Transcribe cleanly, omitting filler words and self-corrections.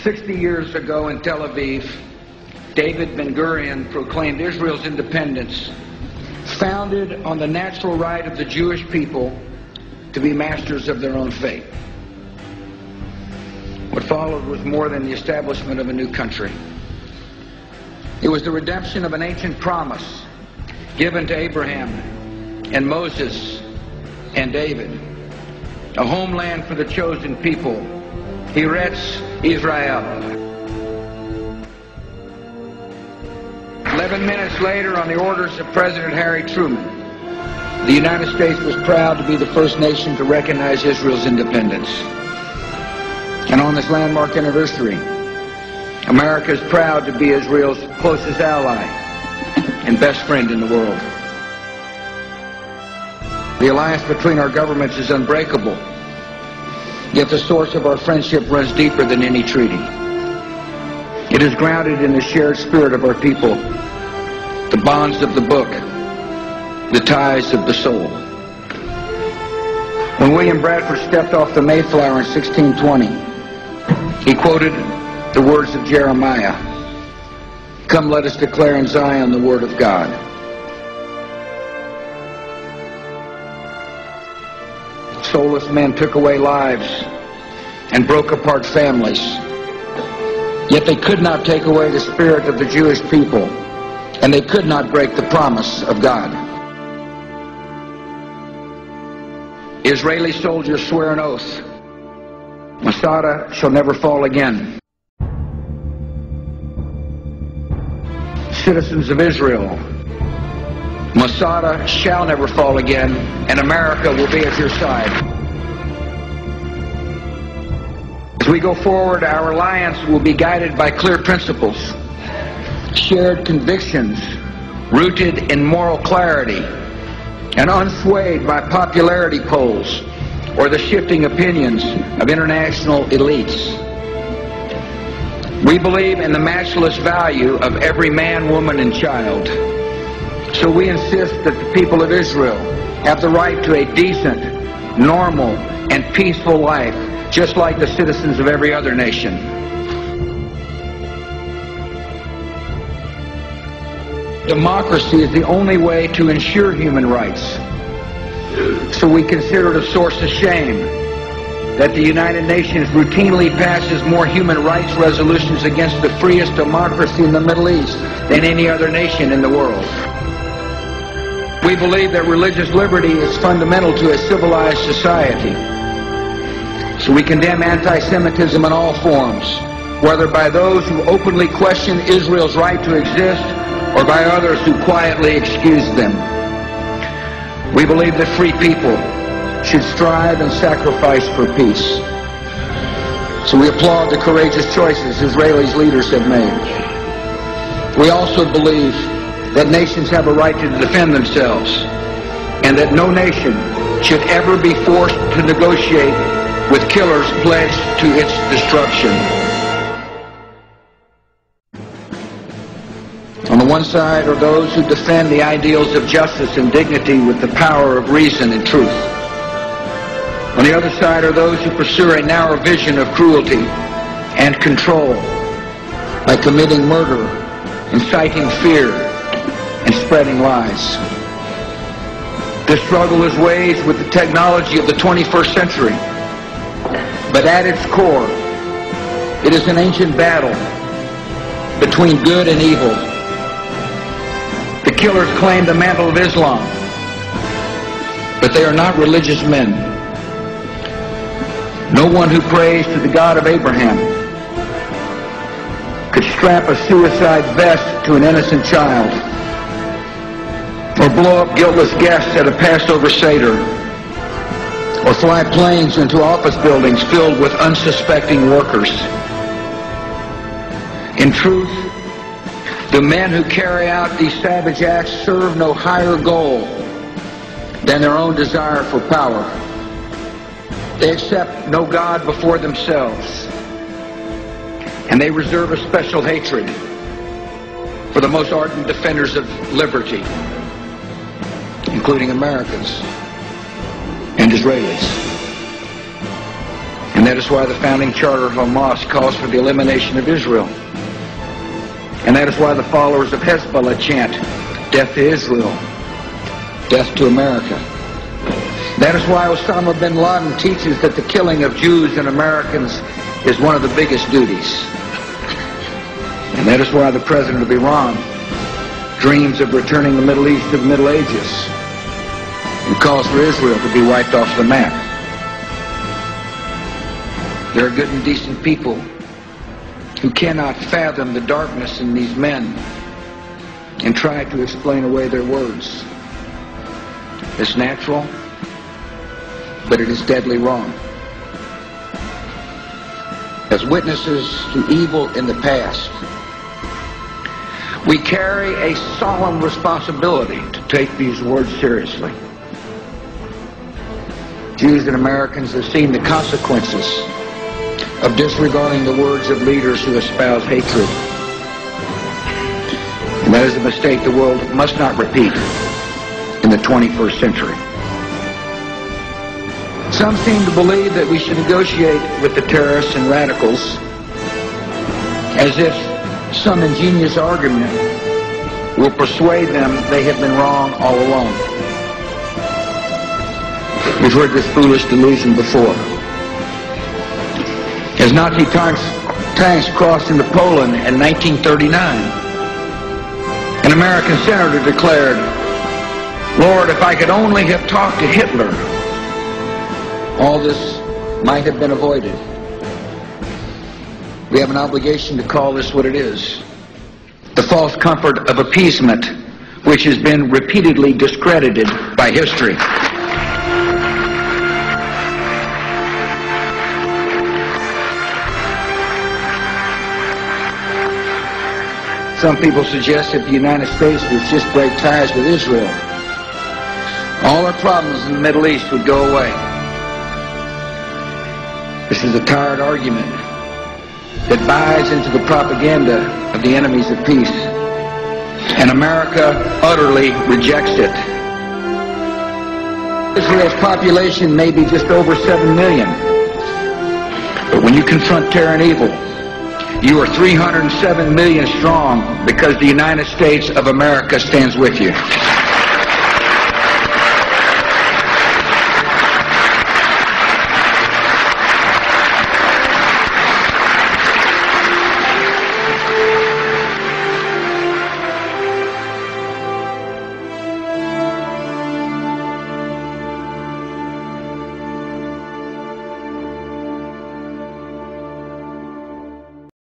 60 years ago in Tel Aviv, David Ben-Gurion proclaimed Israel's independence, founded on the natural right of the Jewish people to be masters of their own fate. What followed was more than the establishment of a new country. It was the redemption of an ancient promise given to Abraham and Moses and David, a homeland for the chosen people, Eretz Israel. 11 minutes later, on the orders of President Harry Truman, the United States was proud to be the first nation to recognize Israel's independence. And on this landmark anniversary, America is proud to be Israel's closest ally and best friend in the world. The alliance between our governments is unbreakable, yet the source of our friendship runs deeper than any treaty. It is grounded in the shared spirit of our people, the bonds of the book, the ties of the soul. When William Bradford stepped off the Mayflower in 1620, he quoted the words of Jeremiah, "Come, let us declare in Zion the word of God." Soulless men took away lives and broke apart families. Yet they could not take away the spirit of the Jewish people, and they could not break the promise of God. Israeli soldiers swear an oath: Masada shall never fall again. Citizens of Israel, Masada shall never fall again, and America will be at your side. As we go forward, our alliance will be guided by clear principles, shared convictions rooted in moral clarity, and unswayed by popularity polls or the shifting opinions of international elites. We believe in the matchless value of every man, woman, and child. So we insist that the people of Israel have the right to a decent, normal, and peaceful life, just like the citizens of every other nation. Democracy is the only way to ensure human rights. So we consider it a source of shame that the United Nations routinely passes more human rights resolutions against the freest democracy in the Middle East than any other nation in the world. We believe that religious liberty is fundamental to a civilized society. So we condemn anti-Semitism in all forms, whether by those who openly question Israel's right to exist or by others who quietly excuse them. We believe that free people should strive and sacrifice for peace. So we applaud the courageous choices Israelis' leaders have made. We also believe that nations have a right to defend themselves, and that no nation should ever be forced to negotiate with killers pledged to its destruction. On the one side are those who defend the ideals of justice and dignity with the power of reason and truth. On the other side are those who pursue a narrow vision of cruelty and control by committing murder, inciting fear, and spreading lies. This struggle is waged with the technology of the 21st century, but at its core, it is an ancient battle between good and evil. The killers claim the mantle of Islam, but they are not religious men. No one who prays to the God of Abraham could strap a suicide vest to an innocent child, or blow up guiltless guests at a Passover Seder, or fly planes into office buildings filled with unsuspecting workers. In truth, the men who carry out these savage acts serve no higher goal than their own desire for power. They accept no God before themselves, and they reserve a special hatred for the most ardent defenders of liberty, including Americans and Israelis. And that is why the founding charter of Hamas calls for the elimination of Israel. And that is why the followers of Hezbollah chant, "Death to Israel, death to America." That is why Osama bin Laden teaches that the killing of Jews and Americans is one of the biggest duties. And that is why the president of Iran dreams of returning the Middle East to the Middle Ages and calls for Israel to be wiped off the map. There are good and decent people who cannot fathom the darkness in these men and try to explain away their words. It's natural, but it is deadly wrong. As witnesses to evil in the past, we carry a solemn responsibility to take these words seriously. Jews and Americans have seen the consequences of disregarding the words of leaders who espouse hatred. And that is a mistake the world must not repeat in the 21st century. Some seem to believe that we should negotiate with the terrorists and radicals as if some ingenious argument will persuade them they have been wrong all along. We've heard this foolish delusion before. As Nazi tanks crossed into Poland in 1939, an American senator declared, "Lord, if I could only have talked to Hitler, all this might have been avoided." We have an obligation to call this what it is: the false comfort of appeasement, which has been repeatedly discredited by history. Some people suggest that the United States would just break ties with Israel, all our problems in the Middle East would go away. This is a tired argument that buys into the propaganda of the enemies of peace, and America utterly rejects it. Israel's population may be just over 7 million, but when you confront terror and evil, you are 307 million strong, because the United States of America stands with you.